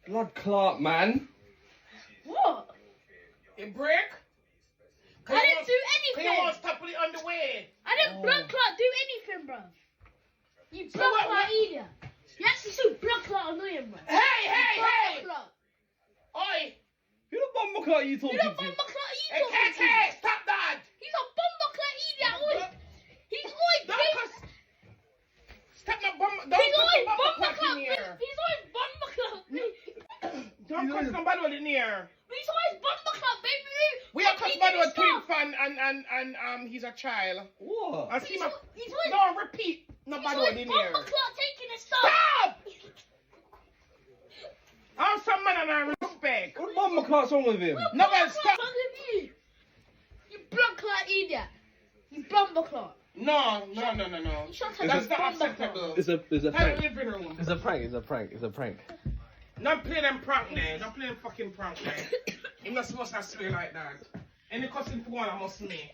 Blood clot, man. What? It break? I didn't do Can you anything. want to stop with it on the way? I didn't blood clot do anything, bro. You So blood what- clot idiot. You actually shoot blood clot annoying, bro. Hey, hey, Blood hey! clot. Oi! Who the bomber clot are you talking You don't to? bomber clot Hey, you talking to. KK, stop that! He's a bomber clot idiot. Oi. He's always Don't big. cuss. Stop my bomb. He's Don't always cuss bomber bomber clot. in here. He's always bomber clot. Don't cuss somebody in here. He's always bomber clot, baby. We are cuss somebody with twin stuff. fan and he's a child. What? I see my. He's always Don't repeat He's nobody always in here. bomber clot taking his stuff. Stop! I'm some man and I respect. What bomber clot's wrong with him? Nobody stop. You blood clot idiot. You bomber clot. No. Shut up. That's you not bomber acceptable. It's a Have a prank. living room. It's a prank. It's a prank. It's a prank. Don't play them prank there. Don't play them fucking prank there. You're not supposed to swear like that. Any cussing for one, I must me.